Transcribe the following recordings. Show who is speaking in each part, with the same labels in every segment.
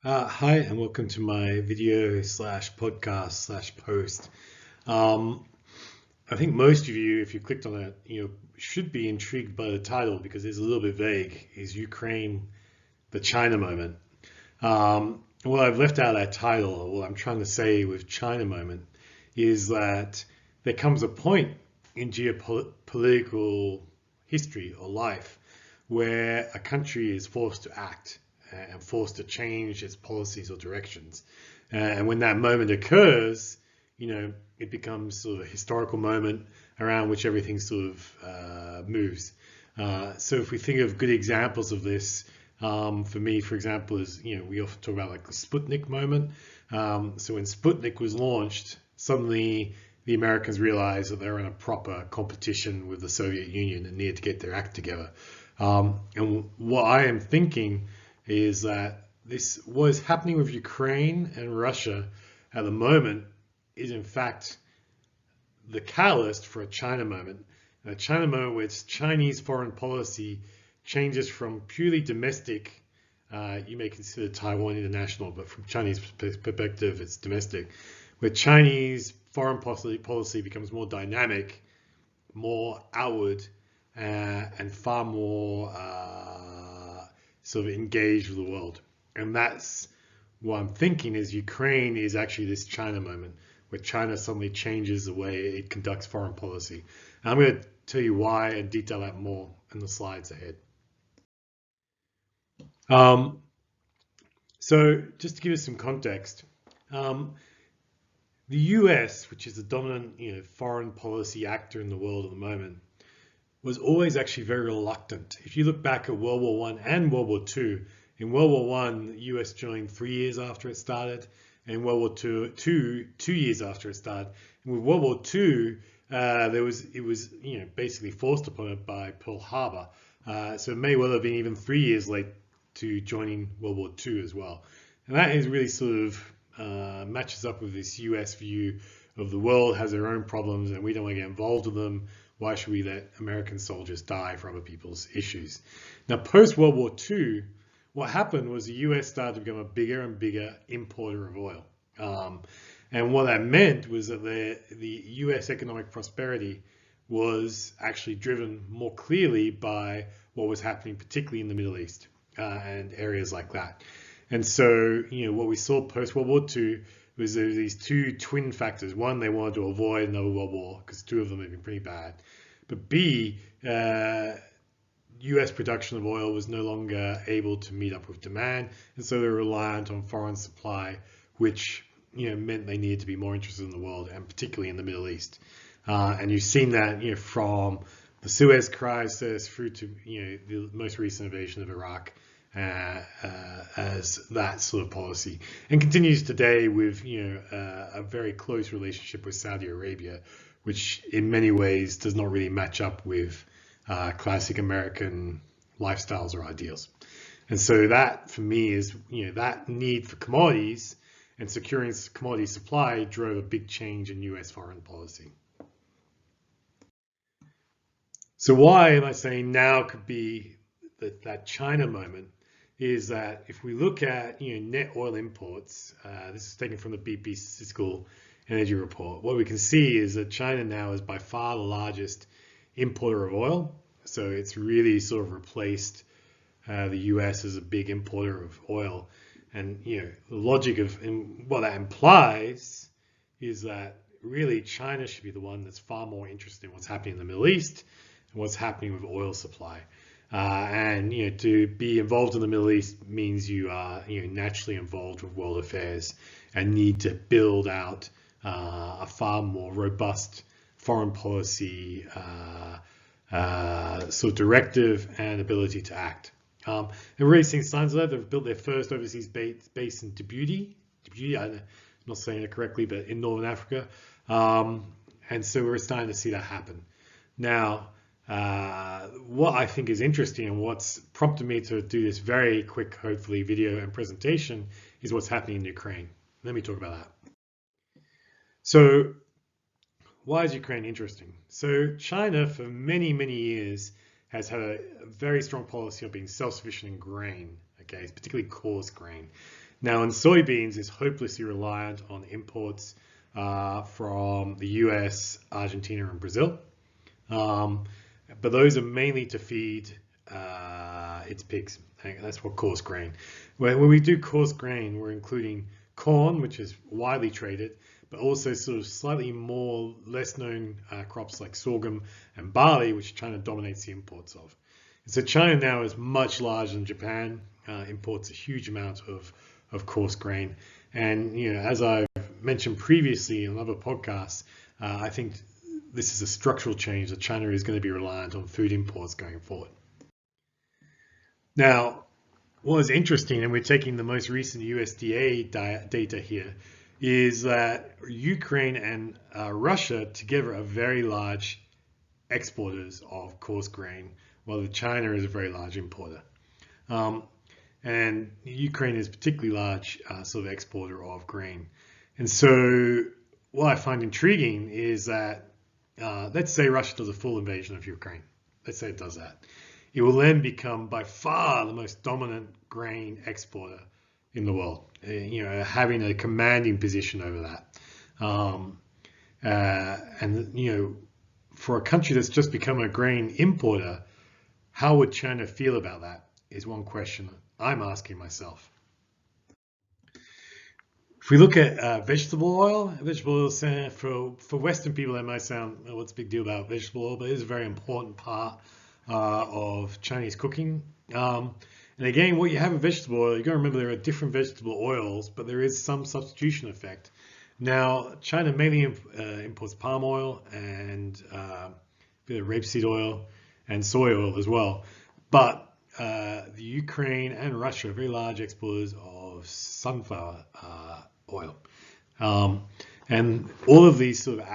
Speaker 1: Hi, and welcome to my video slash podcast slash post. Um, I think most of you, if you clicked on it, should be intrigued by the title because it's a little bit vague. Is Ukraine the China moment? What I've left out of that title, or what I'm trying to say with China moment, is that there comes a point in geopolitical history or life where a country is forced to act and forced to change its policies or directions. And when that moment occurs, it becomes sort of a historical moment around which everything sort of moves. So if we think of good examples of this, for me, for example, is, we often talk about like the Sputnik moment. So when Sputnik was launched, suddenly the Americans realized that they were in a proper competition with the Soviet Union and needed to get their act together. And what I am thinking is that what is happening with Ukraine and Russia at the moment is in fact the catalyst for a China moment. A China moment where Chinese foreign policy changes from purely domestic, you may consider Taiwan international, but from Chinese perspective, it's domestic, where Chinese foreign policy becomes more dynamic, more outward, and far more sort of engaged with the world. And that's what I'm thinking is Ukraine is actually this China moment where China suddenly changes the way it conducts foreign policy. And I'm going to tell you why and detail that more in the slides ahead. Um, so just to give us some context, um, the US, which is the dominant foreign policy actor in the world at the moment, was always actually very reluctant. If you look back at World War I and World War II, in World War I, the US joined 3 years after it started, and in World War II, 2 years after it started. And with World War II, it was basically forced upon it by Pearl Harbor. So it may well have been even 3 years late to joining World War II as well. And that is really sort of matches up with this US view of the world has their own problems and we don't want to get involved with them. Why should we let American soldiers die for other people's issues? Now, post World War II, what happened was the US started to become a bigger and bigger importer of oil. And what that meant was that the US economic prosperity was actually driven more clearly by what was happening, particularly in the Middle East and areas like that. And so, what we saw post World War II was there were these two twin factors. One, they wanted to avoid another world war because two of them had been pretty bad. But B, US production of oil was no longer able to meet up with demand, and so they were reliant on foreign supply, which meant they needed to be more interested in the world, and particularly in the Middle East. And you've seen that from the Suez Crisis through to the most recent invasion of Iraq as that sort of policy, and continues today with a very close relationship with Saudi Arabia, which in many ways does not really match up with classic American lifestyles or ideals. And so that for me is that need for commodities and securing commodity supply drove a big change in US foreign policy. So why am I saying now could be that China moment? Is that if we look at net oil imports, this is taken from the BP Fiscal Energy Report, what we can see is that China now is by far the largest importer of oil. So it's really sort of replaced the US as a big importer of oil. And the logic of and what that implies is that really China should be the one that's far more interested in what's happening in the Middle East and what's happening with oil supply. And to be involved in the Middle East means you are naturally involved with world affairs and need to build out a far more robust foreign policy sort of directive and ability to act. And we're really seeing signs of that. They've built their first overseas base in Djibouti. I'm not saying it correctly, but in Northern Africa. And so we're starting to see that happen. Now, what I think is interesting and what's prompted me to do this very quick, hopefully, video and presentation is what's happening in Ukraine. Let me talk about that. So why is Ukraine interesting? So China, for many, many years, has had a very strong policy of being self-sufficient in grain, okay, particularly coarse grain. Now, in soybeans, is hopelessly reliant on imports from the US, Argentina, and Brazil. But those are mainly to feed its pigs. That's what coarse grain. When we do coarse grain, we're including corn, which is widely traded, but also sort of slightly more less known crops like sorghum and barley, which China dominates the imports of. And so China now is much larger than Japan, imports a huge amount of coarse grain. And as I've mentioned previously in other podcasts, I think this is a structural change that China is going to be reliant on food imports going forward. Now, what is interesting, and we're taking the most recent USDA data here, is that Ukraine and Russia together are very large exporters of coarse grain, while China is a very large importer. And Ukraine is a particularly large sort of exporter of grain. And so what I find intriguing is that let's say Russia does a full invasion of Ukraine. Let's say it does that. It will then become by far the most dominant grain exporter in the world, having a commanding position over that. And for a country that's just become a grain importer, how would China feel about that is one question I'm asking myself. If we look at vegetable oil for Western people, that might sound, what's the big deal about vegetable oil? But it is a very important part of Chinese cooking. And again, what you have in vegetable oil, you got to remember there are different vegetable oils, but there is some substitution effect. Now, China mainly imports palm oil and a bit of rapeseed oil and soy oil as well. But the Ukraine and Russia are very large exporters of sunflower oil. And all of these sort of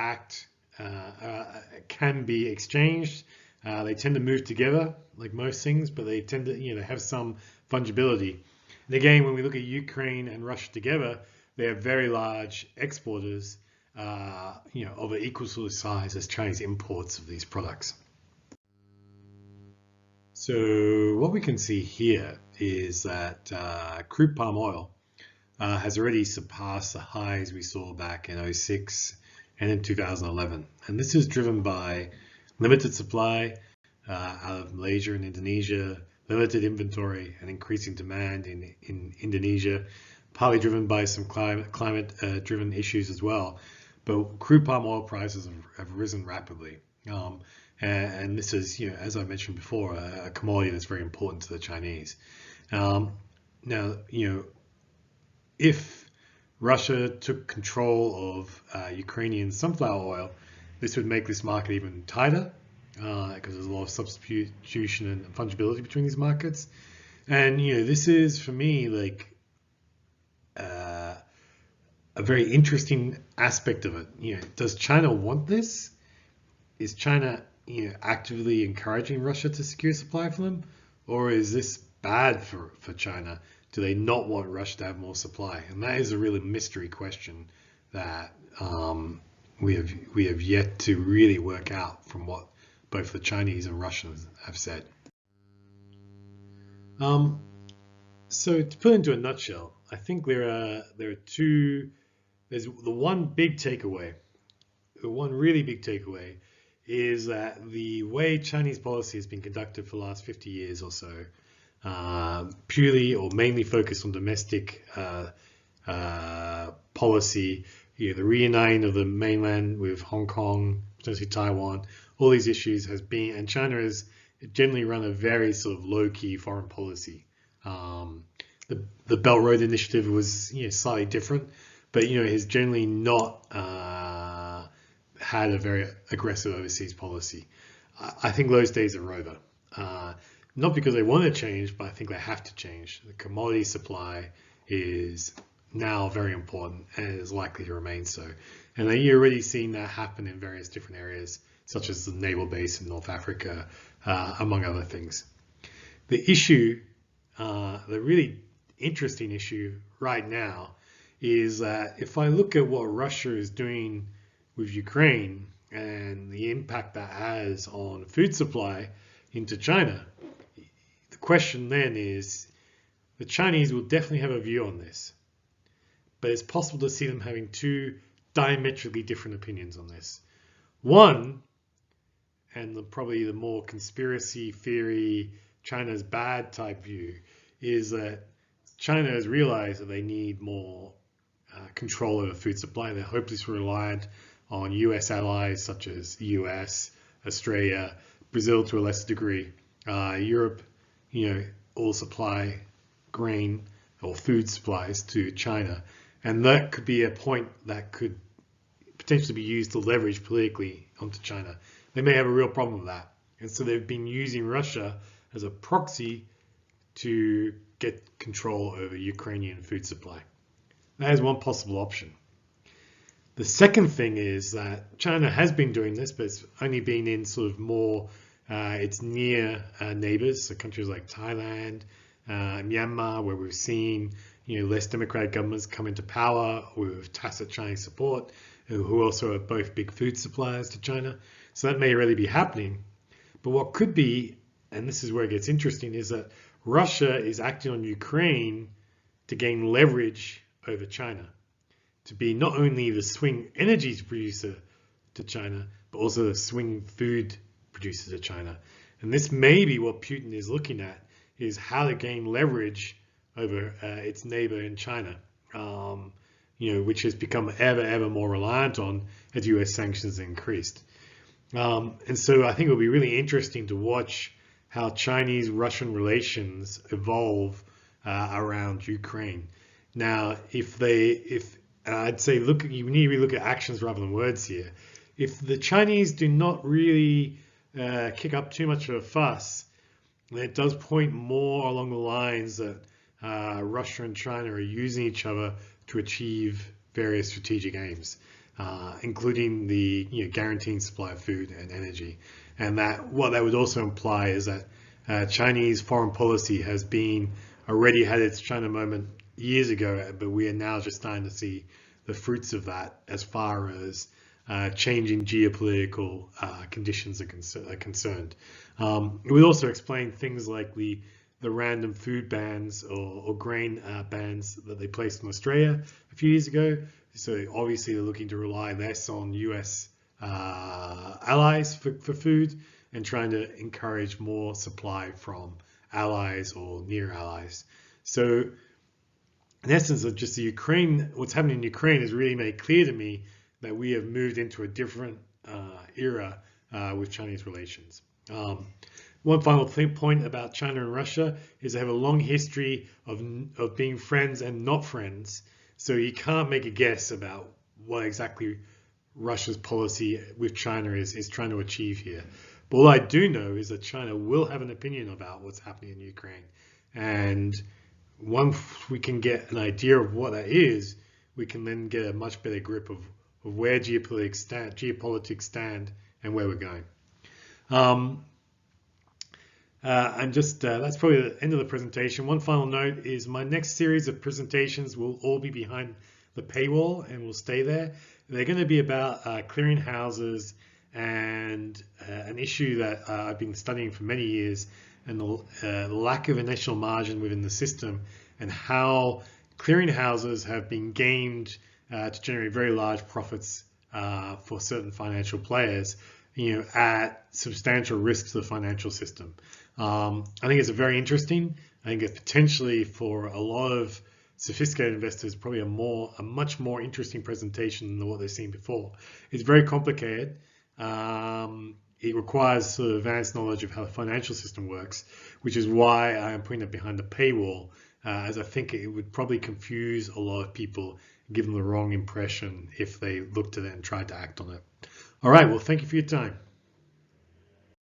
Speaker 1: can be exchanged. They tend to move together like most things, but they tend to have some fungibility. And again, when we look at Ukraine and Russia together, they are very large exporters of an equal sort of size as Chinese imports of these products. So what we can see here is that crude palm oil has already surpassed the highs we saw back in 2006 and in 2011. And this is driven by limited supply out of Malaysia and Indonesia, limited inventory and increasing demand in Indonesia, partly driven by some climate-driven issues as well. But crude palm oil prices have risen rapidly. And this is, as I mentioned before, a commodity that's very important to the Chinese. Now, if Russia took control of Ukrainian sunflower oil, this would make this market even tighter because there's a lot of substitution and fungibility between these markets. And, this is, for me, like a very interesting aspect of it. Does China want this? Is China actively encouraging Russia to secure supply for them, or is this bad for China? Do they not want Russia to have more supply? And that is a really mystery question that we have yet to really work out from what both the Chinese and Russians have said. So to put it into a nutshell, I think there are two. There's the one big takeaway. The one really big takeaway is that the way Chinese policy has been conducted for the last 50 years or so, purely or mainly focused on domestic policy, the reuniting of the mainland with Hong Kong, potentially Taiwan, all these issues has been, and China has generally run a very sort of low-key foreign policy. The Belt Road Initiative was slightly different, but has generally not had a very aggressive overseas policy. I think those days are over. Not because they want to change, but I think they have to change. The commodity supply is now very important and is likely to remain so. And you're already seeing that happen in various different areas, such as the naval base in North Africa, among other things. The issue, the really interesting issue right now, is that if I look at what Russia is doing with Ukraine and the impact that has on food supply into China, the question then is, the Chinese will definitely have a view on this, but it's possible to see them having two diametrically different opinions on this. One, and probably the more conspiracy theory, China's bad type view, is that China has realized that they need more control over food supply. They're hopelessly reliant on US allies such as the US, Australia, Brazil to a lesser degree, Europe, all supply grain or food supplies to China. And that could be a point that could potentially be used to leverage politically onto China. They may have a real problem with that. And so they've been using Russia as a proxy to get control over Ukrainian food supply. That is one possible option. The second thing is that China has been doing this, but it's only been in sort of more its near neighbors, so countries like Thailand, Myanmar, where we've seen less democratic governments come into power with tacit Chinese support, who also are both big food suppliers to China. So that may really be happening. But what could be, and this is where it gets interesting, is that Russia is acting on Ukraine to gain leverage over China, to be not only the swing energy producer to China, but also the swing food producer to China. And this may be what Putin is looking at, is how to gain leverage over its neighbor in China, which has become ever more reliant on as US sanctions increased. And so I think it'll be really interesting to watch how Chinese-Russian relations evolve around Ukraine. Now, if I'd say you need to look at actions rather than words here. If the Chinese do not really kick up too much of a fuss, then it does point more along the lines that Russia and China are using each other to achieve various strategic aims, including the guaranteeing supply of food and energy. And that what that would also imply is that Chinese foreign policy has already had its China moment years ago, but we are now just starting to see the fruits of that as far as changing geopolitical conditions are concerned. It would also explain things like the random food bans or grain bans that they placed in Australia a few years ago. So obviously they're looking to rely less on US allies for food and trying to encourage more supply from allies or near allies. So in essence, of just what's happening in Ukraine has really made clear to me that we have moved into a different era with Chinese relations. One final point about China and Russia is they have a long history of being friends and not friends. So you can't make a guess about what exactly Russia's policy with China is trying to achieve here. But all I do know is that China will have an opinion about what's happening in Ukraine. And once we can get an idea of what that is, we can then get a much better grip of where geopolitics stand and where we're going. And just that's probably the end of the presentation. One final note is my next series of presentations will all be behind the paywall and will stay there. They're going to be about clearing houses and an issue that I've been studying for many years, and the lack of initial margin within the system, and how clearing houses have been gamed to generate very large profits for certain financial players, at substantial risk to the financial system. I think it's very interesting. I think it's potentially for a lot of sophisticated investors probably a much more interesting presentation than what they've seen before. It's very complicated. It requires sort of advanced knowledge of how the financial system works, which is why I am putting it behind the paywall, as I think it would probably confuse a lot of people, give them the wrong impression if they looked at it and tried to act on it. All right, well, thank you for your time.